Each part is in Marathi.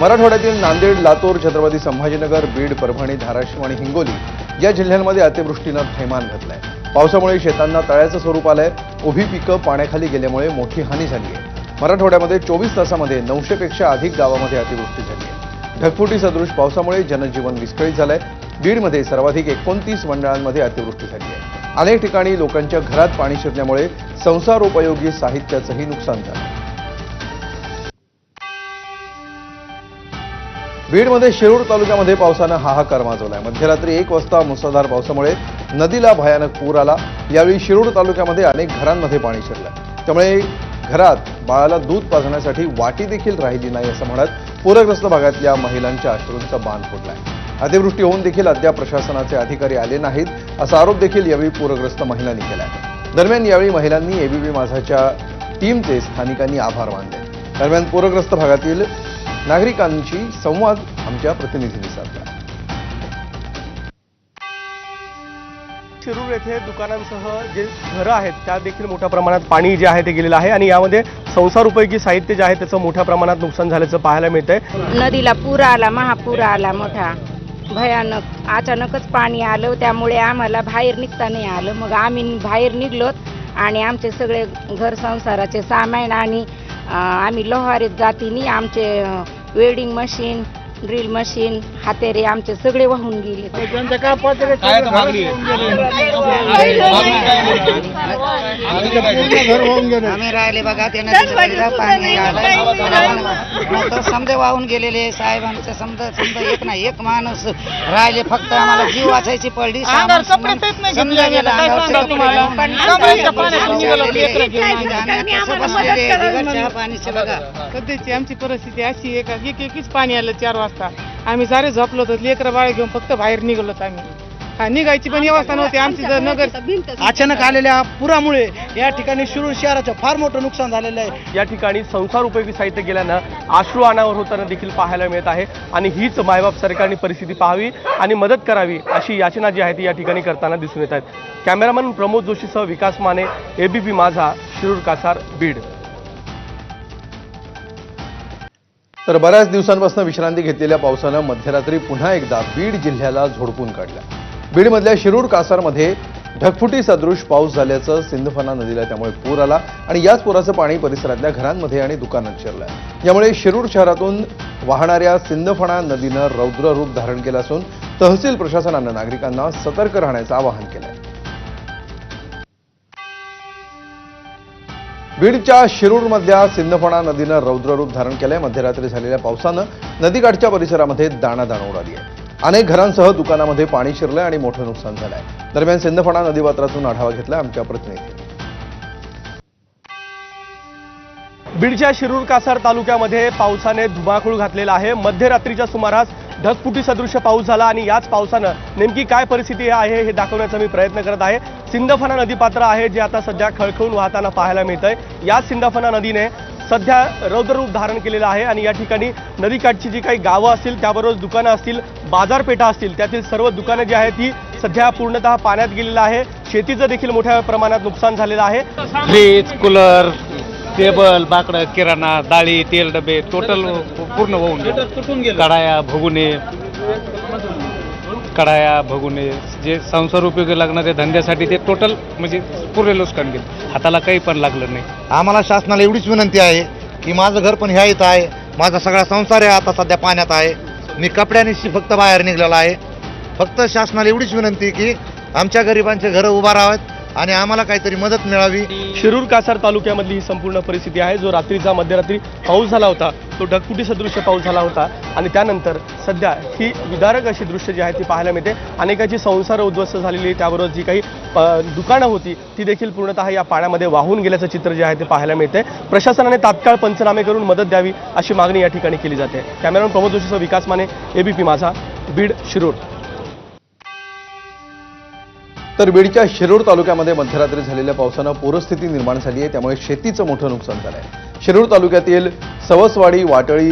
मराठवाड्यातील नांदेड, लातूर, छत्रपती संभाजीनगर, बीड, परभणी, धाराशिव आणि हिंगोली या जिल्ह्यांमध्ये अतिवृष्टीनं थैमान घातलंय। पावसामुळे शेतांना तळ्याचं स्वरूप आलंय। उभी पिकं पाण्याखाली गेल्यामुळे मोठी हानी झाली आहे। मराठवाड्यामध्ये 24 तासामध्ये 900 पेक्षा अधिक गावांमध्ये अतिवृष्टी झाली आहे। ढगफुटी सदृश पावसामुळे जनजीवन विस्कळीत झालंय। बीडमध्ये सर्वाधिक 29 मंडळांमध्ये अतिवृष्टी झाली आहे। अनेक ठिकाणी लोकांच्या घरात पाणी शिरल्यामुळे संसारोपयोगी साहित्याचंही नुकसान झालं। बीडमध्ये शिरूर तालुक्यामध्ये पावसानं हाहाकार माजवलाय। मध्यरात्री 1 वाजता मुसळधार पावसामुळे नदीला भयानक पूर आला। यावेळी शिरूर तालुक्यामध्ये अनेक घरांमध्ये पाणी शिरलं, त्यामुळे घरात बाळाला दूध पाजण्यासाठी वाटी देखील राहिली नाही असं म्हणत पूरग्रस्त भागातल्या महिलांच्या अश्रूंचा बाण फुटलाय। अतिवृष्टी होऊन देखील अद्याप प्रशासनाचे अधिकारी आले नाहीत असा आरोप देखील यावेळी पूरग्रस्त महिलांनी केलाय। दरम्यान यावेळी महिलांनी एबीपी माझाच्या टीमचे स्थानिकांनी आभार मानले। दरम्यान पूरग्रस्त भागातील नागरिकांशी संवाद आमच्या प्रतिनिधींनी साधला। शिरूर येथे दुकानांसह जे घरं आहेत त्या देखील मोठ्या प्रमाणात पाणी जे आहे ते गेलेलं आहे आणि यामध्ये संसारोपयोगी साहित्य जे आहे त्याचं मोठ्या प्रमाणात नुकसान झाल्याचं पाहायला मिळतंय। नदीला पूर आला, महापूर आला मोठा भयानक। अचानकच पाणी आलं, त्यामुळे आम्हाला बाहेर निघता नाही आलं। मग आम्ही बाहेर निघलोत आणि आमचे सगळे घर संसाराचे सामान आणि आम्ही लोहारी जातीने आमचे वेल्डिंग मशीन, ड्रिल मशीन, हातेरे आमचे सगळे वाहून गेले। आम्ही राहिले बघा, त्यानं पाणी आलं, समजा वाहून गेलेले साहेबांचं समजा एक ना एक माणूस राहिले, फक्त आम्हाला जीव वाचायची पडली। सध्याची आमची परिस्थिती अशी आहे का एकच पाणी आलं 4 वाजता। आम्ही सारे झोपलो होतो, लेकरं बाळ घेऊन फक्त बाहेर निघलोत आम्ही। निघायची पण व्यवस्था नव्हती आमची। नगर अचानक आलेल्या पुरामुळे या ठिकाणी शिरूर शहराचं फार मोठं नुकसान झालेलं आहे। या ठिकाणी संसार उपयोगी साहित्य गेल्यानं अश्रू अनावर होताना देखील पाहायला मिळत आहे आणि हीच मायबाप सरकारने परिस्थिती पाहावी आणि मदत करावी अशी याचना जी आहे ती या ठिकाणी करताना दिसून येत आहेत। कॅमेरामन प्रमोद जोशीसह विकास माने, एबीपी माझा, शिरूर कासार, बीड। तर बऱ्याच दिवसांपासून विश्रांती घेतलेल्या पावसानं मध्यरात्री पुन्हा एकदा बीड जिल्ह्याला झोडपून काढलं। बीडमधल्या शिरूर कासारमध्ये ढगफुटी सदृश पाऊस झाल्याचं सिंदफणा नदीला त्यामुळे पूर आला आणि याच पुराचं पाणी परिसरातल्या घरांमध्ये आणि दुकानात शिरलंय। यामुळे शिरूर शहरातून वाहणाऱ्या सिंदफणा नदीनं रौद्र रूप धारण केलं असून तहसील प्रशासनानं नागरिकांना सतर्क राहण्याचं आवाहन केलंय। बीडच्या शिरूरमधल्या सिंदफणा नदीनं रौद्र रूप धारण केलंय। मध्यरात्री झालेल्या पावसानं नदीकाठच्या परिसरामध्ये दाणादाण उडाली आहे। अनेक घरांसह दुकानामध्ये पाणी शिरलंय आणि मोठं नुकसान झालंय। दरम्यान सिंदफणा नदीपात्रातून आढावा घेतला आमच्या प्रतिनिधींनी। बीडच्या शिरूर कासार तालुक्यामध्ये पावसाने धुमाकूळ घातलेला आहे। मध्यरात्रीच्या सुमारास ढगफुटी सदृश पाऊस झाला आणि याच पावसानं नेमकी काय परिस्थिती आहे हे दाखवण्याचा मी प्रयत्न करत आहे। सिंदफणा नदीपात्र आहे जे आता सध्या खळखळून वाहताना पाहायला मिळतंय। या सिंदफणा नदीने सध्या रौद्ररूप धारण केलेलं आहे आणि या ठिकाणी नदीकाठची जी काही गावं असतील, त्याबरोबर दुकानं असतील, बाजारपेठा असतील, त्यातील सर्व दुकानं जी आहेत ती सध्या पूर्णतः पाण्यात गेलेलं आहे। शेतीचं देखील मोठ्या प्रमाणात नुकसान झालेलं आहे। फ्रीज, कूलर, टेबल, बाकडं, किराणा, डाळी, तेल डबे टोटल पूर्ण वाहून गेले। कडाया भगुने जे संसार उपयोगी लागणारे धंद्यासाठी ते टोटल म्हणजे पुरे नुकसान गेले। हाताला काही पण लागलं नाही। आम्हाला शासनाला एवढीच विनंती आहे की माझं घर पण ह्या इथं आहे, माझा सगळा संसार आहे आता सध्या पाण्यात आहे। मी कपड्यानिशी फक्त बाहेर निघलेला आहे। फक्त शासनाला एवढीच विनंती की आमच्या गरिबांचे घरं उभा राहावेत आणि आम्हाला काहीतरी मदत मिळावी। शिरूर कासार तालुक्यामधली ही संपूर्ण परिस्थिती आहे। जो रात्रीचा मध्यरात्री पाऊस झाला होता तो ढगफुटी सदृश पाऊस झाला होता आणि त्यानंतर सध्या ही विदारक अशी दृश्य जी आहे ती पाहायला मिळते। अनेकांची संसार उद्ध्वस्त झालेली, त्याबरोबर जी काही दुकानं होती ती देखील पूर्णतः या पाण्यामध्ये वाहून गेल्याचं चित्र जे आहे ते पाहायला मिळते। प्रशासनाने तात्काळ पंचनामे करून मदत द्यावी अशी मागणी या ठिकाणी केली जाते। कॅमेरामन प्रमोद जोशीसह विकास माने, एबीपी माझा, बीड, शिरूर। तर बीडच्या शिरूर तालुक्यामध्ये मध्यरात्री झालेल्या पावसानं पूरस्थिती निर्माण झाली आहे, त्यामुळे शेतीचं मोठं नुकसान झालंय। शिरूर तालुक्यातील सवसवाडी, वाटळी,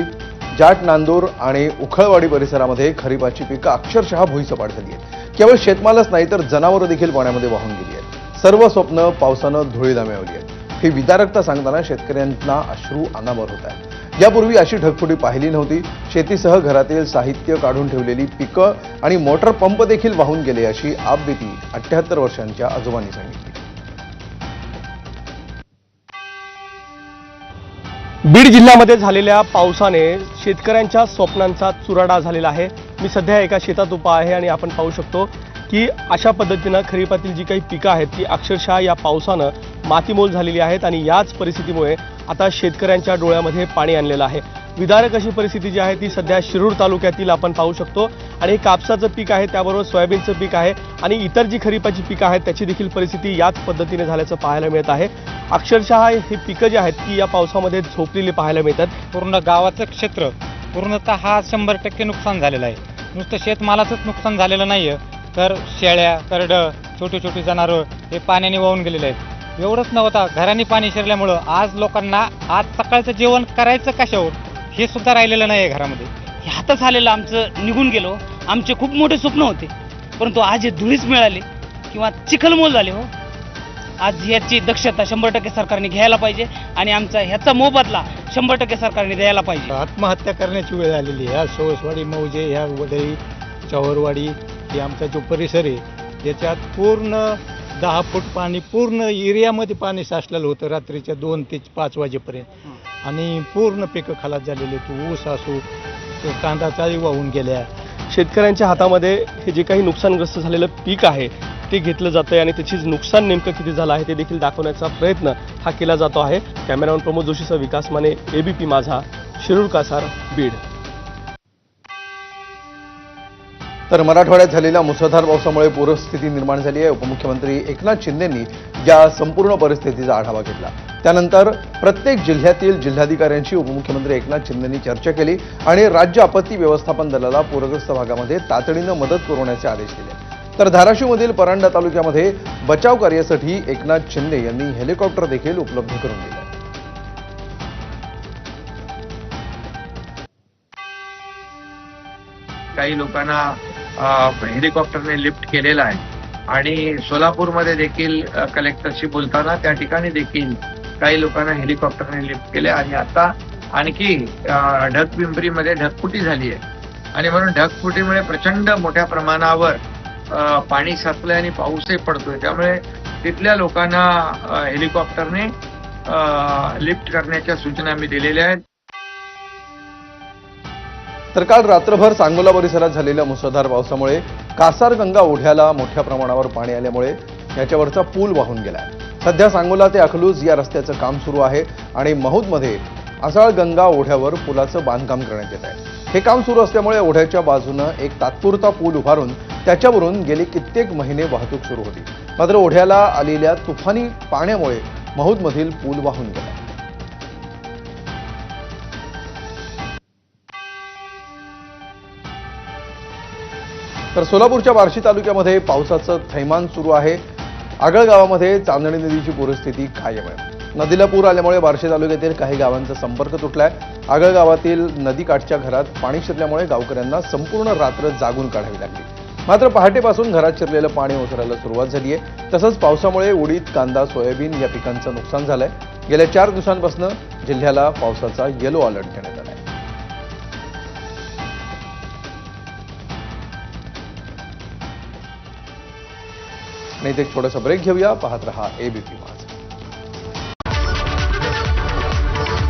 जाट नांदूर आणि उखळवाडी परिसरामध्ये खरीपाची पिकं अक्षरशः भुईसपाट झाली आहेत। केवळ शेतमालच नाही तर जनावरं देखील पाण्यामध्ये वाहून गेली आहेत। सर्व स्वप्न पावसानं धुळीला मिळवली आहेत। ही विदारकता सांगताना शेतकऱ्यांना अश्रू अनावर होत आहेत। यापूर्वी अशी ढगफुटी पाहिली नव्हती. शेतीसह घरातील साहित्य काढून ठेवलेली पिकं आणि मोटर पंप देखील वाहून गेले, अशी आपबीती 78 वर्षांच्या आजोबांनी सांगितली. बीड जिल्ह्यामध्ये झालेल्या पावसाने शेतकऱ्यांच्या स्वप्नांचा चुराडा झालेला आहे. मी सध्या एका शेतात उभा आहे आणि आपण पाहू शकतो की अशा पद्धतीनं खरीपातील जी काही पिकं आहेत ती अक्षरशः या पावसानं मातीमोल झालेली आहेत आणि याच परिस्थितीमुळे आता शेतकऱ्यांच्या डोळ्यामध्ये पाणी आणलेलं आहे. विदारक अशी परिस्थिती जी आहे ती सध्या शिरूर तालुक्यातील आपण पाहू शकतो आणि हे कापसाचं पीक आहे, त्याबरोबर सोयाबीनचं पीक आहे आणि इतर जी खरीपाची पिकं आहेत त्याची देखील परिस्थिती याच पद्धतीने झाल्याचं पाहायला मिळत आहे. अक्षरशः हे पिकं जी आहेत ती या पावसामध्ये झोपलेली पाहायला मिळतात. पूर्ण गावाचं क्षेत्र पूर्णतः 100% नुकसान झालेलं आहे. नुसतं शेतमालाचंच नुकसान झालेलं नाही आहे, तर शेळ्या, करडं, छोटी छोटी जनावरं हे पाण्याने वाहून गेलेले आहेत. एवढंच नव्हता, घरांनी पाणी शिरल्यामुळं आज लोकांना आज सकाळचं जेवण करायचं कशावर हे सुद्धा राहिलेलं नाही आहे घरामध्ये. हे हातच आलेलं आमचं निघून गेलो. आमचे खूप मोठे स्वप्न होते, परंतु आज हे धुळीच मिळाली किंवा चिखलमोल झाले. हो, आज याची दक्षता 100% सरकारने घ्यायला पाहिजे आणि आमचा ह्याचा मोबदला 100% सरकारने द्यायला पाहिजे. आत्महत्या करण्याची वेळ आलेली आहे. ह्या सोळसवाडी, मौजे, ह्या वडळी, चौहरवाडी हे आमचा जो परिसर आहे याच्यात पूर्ण 10 फूट पाणी पूर्ण एरियामध्ये पाणी साचलेलं होतं रात्रीच्या 2 ते 5 वाजेपर्यंत आणि पूर्ण पिकं खलास झालेली. तो ऊस असो, तो कांदा चाळी वाहून गेल्या. शेतकऱ्यांच्या हातामध्ये हे जे काही नुकसानग्रस्त झालेलं पीक आहे ते घेतलं जातं आहे आणि त्याचीच नुकसान नेमकं किती झालं आहे ते देखील दाखवण्याचा प्रयत्न हा केला जातो आहे. कॅमेरामॅन प्रमोद जोशीसह विकास माने, एबीपी माझा, शिरूर कासार, बीड. तर मराठवाड्यात झालेल्या मुसळधार पावसामुळे पूरस्थिती निर्माण झाली आहे. उपमुख्यमंत्री एकनाथ शिंदेंनी या संपूर्ण परिस्थितीचा आढावा घेतला. त्यानंतर प्रत्येक जिल्ह्यातील जिल्हाधिकाऱ्यांशी उपमुख्यमंत्री एकनाथ शिंदेंनी चर्चा केली आणि राज्य आपत्ती व्यवस्थापन दलाला पूरग्रस्त भागामध्ये तातडीनं मदत पुरवण्याचे आदेश दिले. तर धाराशिवमधील परांडा तालुक्यामध्ये बचाव कार्यासाठी एकनाथ शिंदे यांनी हेलिकॉप्टर देखील उपलब्ध करून दिले. काही लोकांना हेलिकॉप्टरने लिफ्ट केलेला आहे आणि सोलापूरमध्ये देखील कलेक्टरशी बोलताना त्या ठिकाणी देखील काही लोकांना हेलिकॉप्टरने लिफ्ट केले आणि आता आणखी ढगपिंपरीमध्ये ढगफुटी झाली आहे आणि म्हणून ढगफुटीमुळे प्रचंड मोठ्या प्रमाणावर पाणी साचलंय आणि पाऊसही पडतोय. त्यामुळे तिथल्या लोकांना हेलिकॉप्टरने लिफ्ट करण्याच्या सूचना मी दिलेल्या आहेत. तर काल रात्रभर सांगोला परिसरात झालेल्या मुसळधार पावसामुळे कासारगंगा ओढ्याला मोठ्या प्रमाणावर पाणी आल्यामुळे याच्यावरचा पूल वाहून गेलाय. सध्या सांगोला ते अकलूज या रस्त्याचं काम सुरू आहे आणि महूदमध्ये आसाळगंगा ओढ्यावर पुलाचं बांधकाम करण्यात येत आहे. हे काम सुरू असल्यामुळे ओढ्याच्या बाजूनं एक तात्पुरता पूल उभारून त्याच्यावरून गेली कित्येक महिने वाहतूक सुरू होती. मात्र ओढ्याला आलेल्या तुफानी पाण्यामुळे महूदमधील पूल वाहून गेला. तर सोलापूरच्या बार्शी तालुक्यामध्ये पावसाचं थैमान सुरू आहे. आगळ गावामध्ये चांदणी नदीची पूरस्थिती कायम आहे. नदीला पूर आल्यामुळे बार्शी तालुक्यातील काही गावांचा संपर्क तुटलाय. आगळ गावातील नदीकाठच्या घरात पाणी शिरल्यामुळे गावकऱ्यांना संपूर्ण रात्र जागून काढावी लागली. मात्र पहाटेपासून घरात शिरलेलं पाणी ओसरायला सुरुवात झाली आहे. तसंच पावसामुळे उडीद, कांदा, सोयाबीन या पिकांचं नुकसान झालंय. गेल्या 4 दिवसांपासून जिल्ह्याला पावसाचा येलो अलर्ट देण्यात आला आहे. आणि एक छोटासा ब्रेक घेऊया. पाहत रहा एबीपी माझा.